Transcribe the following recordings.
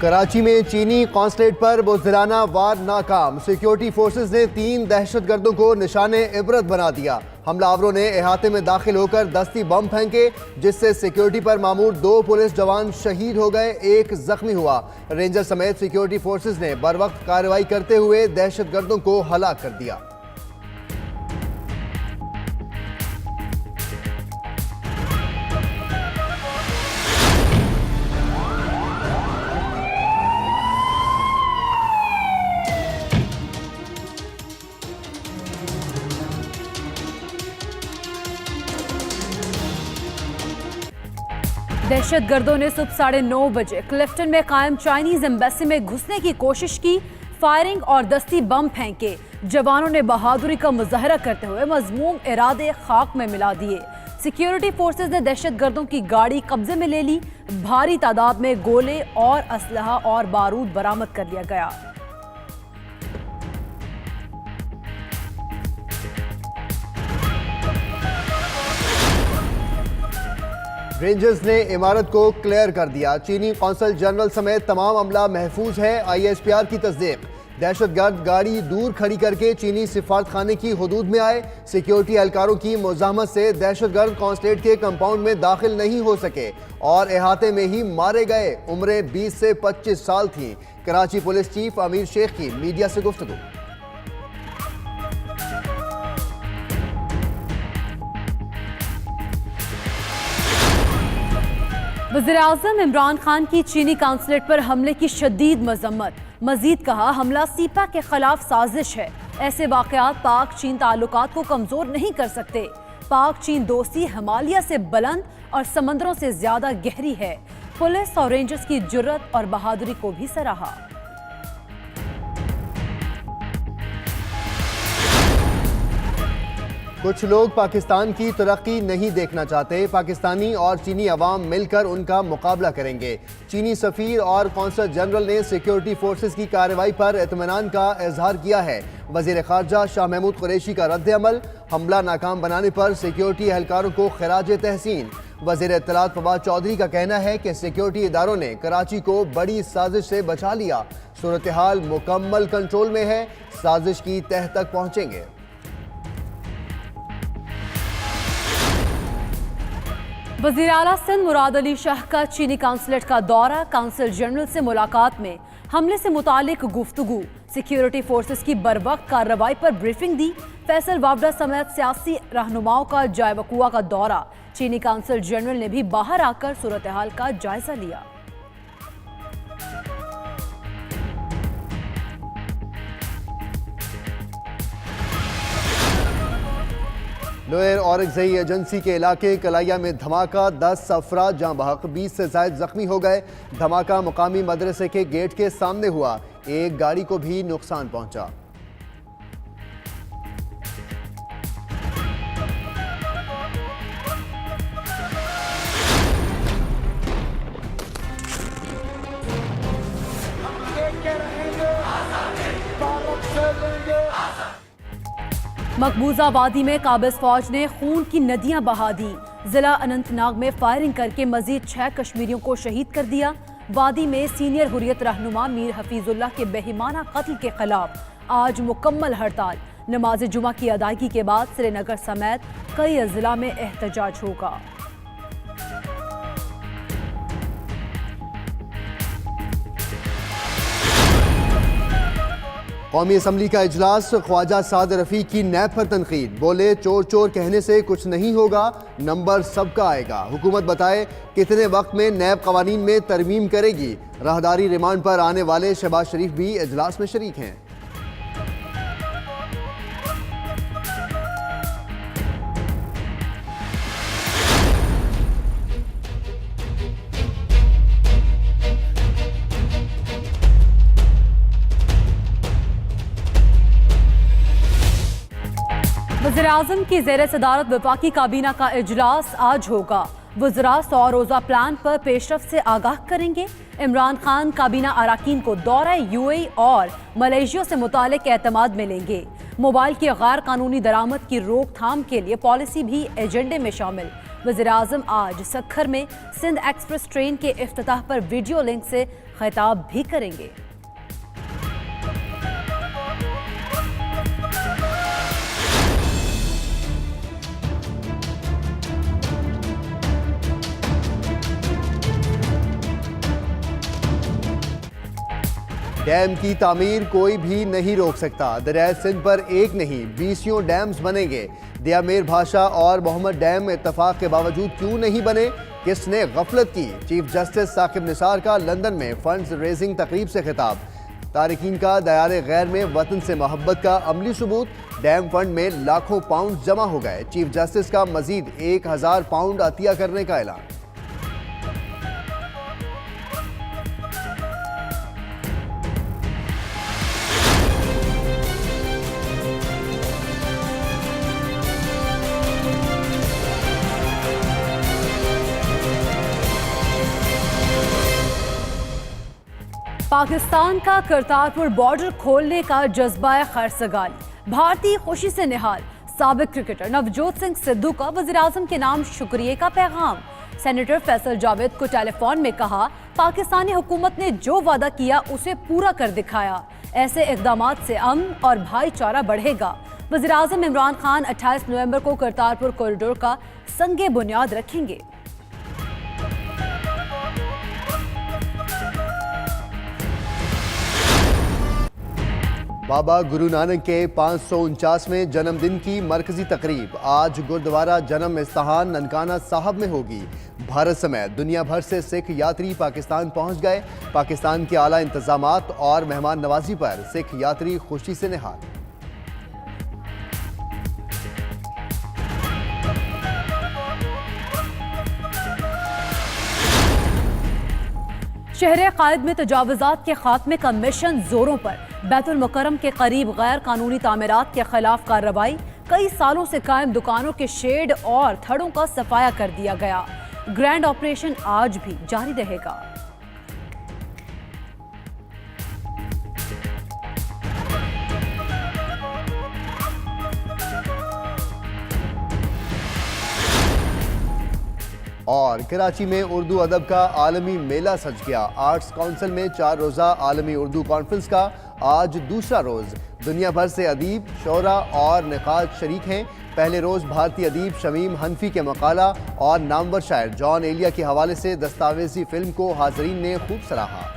कराची में चीनी कॉन्सुलेट पर बुज़दिलाना वार नाकाम। सिक्योरिटी फोर्सेस ने 3 दहशतगर्दों को निशाने इबरत बना दिया। हमलावरों ने अहाते में दाखिल होकर दस्ती बम फेंके, जिससे सिक्योरिटी पर मामूर 2 पुलिस जवान शहीद हो गए, 1 जख्मी हुआ। रेंजर समेत सिक्योरिटी फोर्सेस ने बर वक्त कार्रवाई करते हुए दहशतगर्दों को हलाक कर दिया। दहशतगर्दों ने सुबह 9:30 बजे क्लिफ्टन में कायम चाइनीज एम्बेसी में घुसने की कोशिश की। फायरिंग और दस्ती बम फेंके। जवानों ने बहादुरी का मुजाहरा करते हुए मजमूम इरादे खाक में मिला दिए। सिक्योरिटी फोर्सेस ने दहशतगर्दों की गाड़ी कब्जे में ले ली। भारी तादाद में गोले और असलहा और बारूद बरामद कर लिया गया। रेंजर्स ने इमारत को क्लियर कर दिया। चीनी कौंसल जनरल समेत तमाम अमला महफूज है। ISPR की तस्दीक। दहशतगर्द गाड़ी दूर खड़ी करके चीनी सिफारत खाने की हदूद में आए। सिक्योरिटी एहलकारों की मुज़ाहमत से दहशतगर्द कौंसलेट के कंपाउंड में दाखिल नहीं हो सके और अहाते में ही मारे गए। उम्रें 20 से 25 साल थीं। कराची पुलिस चीफ अमीर शेख की मीडिया से गुफ्तगू। वज़ीर-ए-आज़म इमरान खान की चीनी काउंसलेट पर हमले की शदीद मजम्मत। मजीद कहा, हमला सीपा के खिलाफ साजिश है। ऐसे वाक़यात पाक चीन ताल्लुकात को कमजोर नहीं कर सकते। पाक चीन दोस्ती हिमालय से बुलंद और समंदरों से ज्यादा गहरी है। पुलिस और रेंजर्स की जुर्रत और बहादुरी को भी सराहा। कुछ लोग पाकिस्तान की तरक्की नहीं देखना चाहते। पाकिस्तानी और चीनी अवाम मिलकर उनका मुकाबला करेंगे। चीनी सफीर और कौंसल जनरल ने सिक्योरिटी फोर्सेस की कार्रवाई पर इत्मीनान का इजहार किया है। वजीर खारजा शाह महमूद कुरैशी का रद्द अमल। हमला नाकाम बनाने पर सिक्योरिटी एहलकारों को खराज तहसीन। वजीर इत्तलात फवाद चौधरी का कहना है कि सिक्योरिटी इदारों ने कराची को बड़ी साजिश से बचा लिया। सूरत हाल मुकम्मल कंट्रोल में है। साजिश की तह तक पहुंचेंगे। वज़ीर आला सिंध मुराद अली शाह का चीनी काउंसलेट का दौरा। काउंसिल जनरल से मुलाकात में हमले से मुतालिक गुफ्तगू। सिक्योरिटी फोर्सेस की बरवक्त कार्रवाई पर ब्रीफिंग दी। फैसल वावडा समेत सियासी रहनुमाओं का जाय वकुआ का दौरा। चीनी काउंसिल जनरल ने भी बाहर आकर सूरत हाल का जायजा लिया। लोअर औरंगज़ई एजेंसी के इलाके कलाइया में धमाका। 10 अफराद जहां बहक, 20 से ज़ायद जख्मी हो गए। धमाका मुकामी मदरसे के गेट के सामने हुआ। एक गाड़ी को भी नुकसान पहुंचा। मकबूजा वादी में काबिज फौज ने खून की नदियां बहा दी। जिला अनंतनाग में फायरिंग करके मजीद 6 कश्मीरियों को शहीद कर दिया। वादी में सीनियर हुर्रियत रहनुमा मीर हफीजुल्लाह के बेहिमाना कत्ल के खिलाफ आज मुकम्मल हड़ताल। नमाज जुमा की अदायगी के बाद श्रीनगर समेत कई अजला में एहतजाज होगा। कौमी असम्बली का इजलास। ख्वाजा साद रफी की नैब पर तनकीद। बोले, चोर चोर कहने से कुछ नहीं होगा, नंबर सबका आएगा। हुकूमत बताए कितने वक्त में नैब कवानीन में तरमीम करेगी। राहदारी रिमांड पर आने वाले शहबाज शरीफ भी इजलास में शरीक हैं। वज़ीर-ए-आज़म की ज़ेर सदारत वफाकी काबीना का इजलास आज होगा। वज़रा 100 रोज़ा प्लान पर पेशरफ से आगाह करेंगे। इमरान खान काबीना अराकीन को दौरा UAE और मलेशिया से मुतालिक एतमाद में लेंगे। मोबाइल की गैर कानूनी दरामद की रोकथाम के लिए पॉलिसी भी एजेंडे में शामिल। वज़ीर-ए-आज़म आज सक्खर में सिंध एक्सप्रेस ट्रेन के इफ्तिताह पर वीडियो लिंक से खिताब भी करेंगे। डैम की तामीर कोई भी नहीं रोक सकता। दरियाए सिंध पर एक नहीं 20 डैम्स बनेंगे। दियामेर भाषा और मोहम्मद डैम इत्तफाक के बावजूद क्यों नहीं बने, किसने गफलत की? चीफ जस्टिस साकिब निसार का लंदन में फंड्स रेजिंग तकरीब से खिताब। तारिकीन का दयारे गैर में वतन से मोहब्बत का अमली सबूत। डैम फंड में लाखों पाउंड जमा हो गए। चीफ जस्टिस का मजीद 1000 पाउंड अतिया करने का ऐलान। पाकिस्तान का करतारपुर बॉर्डर खोलने का जज्बा खैरसगाली, भारतीय खुशी से निहाल। साबिक क्रिकेटर नवजोत सिंह सिद्धू का वज़ीर-ए-आज़म के नाम शुक्रिया का पैगाम। सेनेटर फैसल जावेद को टेलीफोन में कहा, पाकिस्तानी हुकूमत ने जो वादा किया उसे पूरा कर दिखाया। ऐसे इक़दामात से अमन और भाईचारा बढ़ेगा। वज़ीर-ए-आज़म इमरान खान 28 नवंबर को करतारपुर कॉरिडोर का संगे बुनियाद रखेंगे। बाबा गुरु नानक के 549वें जन्मदिन की मरकजी तकरीब आज गुरुद्वारा जन्म इस्ताहान ननकाना साहब में होगी। भारत समेत दुनिया भर से सिख यात्री पाकिस्तान पहुंच गए। पाकिस्तान के आला इंतजामात और मेहमान नवाजी पर सिख यात्री खुशी से निहाल। शहर कायद में तजावुज़ात के खात्मे का मिशन जोरों पर। बैतुल मुकर्रम के करीब गैर कानूनी तामीरात के खिलाफ कार्रवाई। कई सालों से कायम दुकानों के शेड और थड़ों का सफाया कर दिया गया। ग्रैंड ऑपरेशन आज भी जारी रहेगा। और कराची में उर्दू अदब का आलमी मेला सज गया। आर्ट्स काउंसिल में 4 रोज़ा आलमी उर्दू कॉन्फ्रेंस का आज दूसरा रोज़। दुनिया भर से अदीब, शोरा और निकात शरीक हैं। पहले रोज़ भारतीय अदीब शमीम हनफी के मकाला और नामवर शायर जॉन एलिया के हवाले से दस्तावेजी फिल्म को हाज़रीन ने खूब सराहा।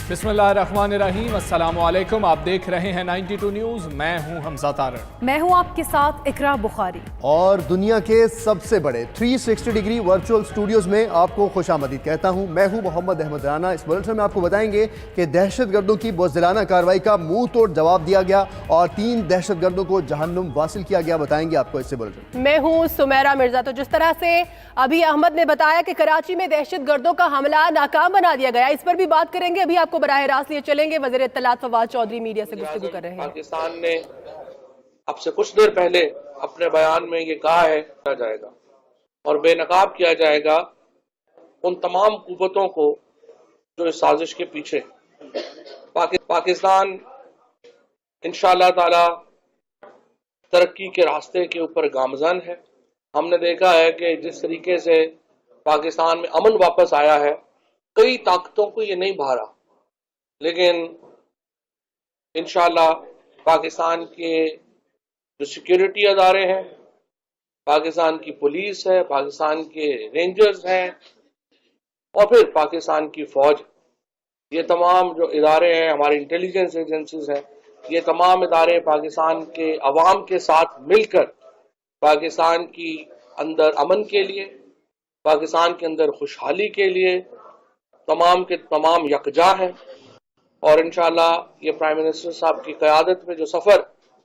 बिस्मिल्लाहिर्रहमानिर्रहीम, अस्सलाम वालेकुम। आप देख रहे हैं 92 न्यूज़। मैं हूं हमजा तारड़। मैं हूं आपके साथ इकरा बुखारी। और दुनिया के सबसे बड़े 360 डिग्री वर्चुअल स्टूडियोज में आपको खुशामदीद कहता हूं। मैं हूं मोहम्मद अहमद राना। इस बुलेटिन में आपको बताएंगे कि दहशतगर्दों की बुज़दिलाना कार्रवाई का मुंह तोड़ जवाब दिया गया और 3 दहशतगर्दों को जहन्नुम वासिल किया गया। बताएंगे आपको इससे बुलेटिन। मैं हूं सुमेरा मिर्जा। तो जिस तरह से अभी अहमद ने बताया कि कराची में दहशतगर्दों का हमला नाकाम बना दिया गया, इस पर भी बात करेंगे। अभी आपको बराह रास्त लिए चलेंगे। वज़ीर इत्तलात फवाद चौधरी मीडिया से गुफ्तगू कर रहे हैं। पाकिस्तान ने अब से कुछ देर पहले अपने बयान में ये कहा है किया जाएगा और बेनकाब किया जाएगा उन तमाम कुव्वतों को जो इस साजिश के पीछे। पाकिस्तान इंशाअल्लाह ताला तरक्की के रास्ते के ऊपर गामजन है। हमने देखा है कि जिस तरीके से पाकिस्तान में अमन वापस आया है, कई ताकतों को ये नहीं भारा, लेकिन इंशाअल्लाह पाकिस्तान के जो सिक्योरिटी अदारे हैं, पाकिस्तान की पुलिस है, पाकिस्तान के रेंजर्स हैं और फिर पाकिस्तान की फौज, ये तमाम जो इदारे हैं, हमारी इंटेलिजेंस एजेंसीज हैं, ये तमाम इदारे पाकिस्तान के अवाम के साथ मिलकर पाकिस्तान की अंदर अमन के लिए, पाकिस्तान के अंदर खुशहाली के लिए तमाम के तमाम यकजा हैं। और इंशाअल्लाह ये प्राइम मिनिस्टर साहब की क़यादत में जो सफ़र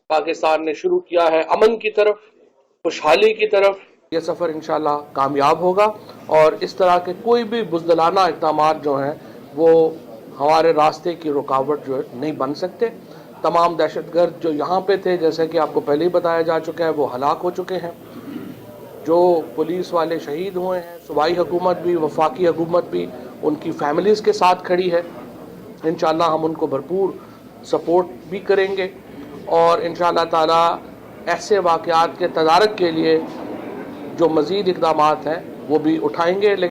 पाकिस्तान ने शुरू किया है अमन की तरफ, खुशहाली की तरफ, ये सफ़र इंशाअल्लाह कामयाब होगा और इस तरह के कोई भी बुज़दिलाना इक़दामात जो हैं वो हमारे रास्ते की रुकावट जो है नहीं बन सकते। तमाम दहशतगर्द जो यहाँ पे थे, जैसे कि आपको पहले ही बताया जा चुका है, वो हलाक हो चुके हैं। जो पुलिस वाले शहीद हुए हैं, सूबाई हुकूमत भी, वफाकी हुकूमत भी उनकी फैमिलीज़ के साथ खड़ी है। इंशाअल्लाह हम उनको भरपूर सपोर्ट भी करेंगे और इंशाअल्लाह ताला ऐसे वाक़यात के तदारक के लिए जो मज़ीद इक़दामात हैं वो भी उठाएंगे।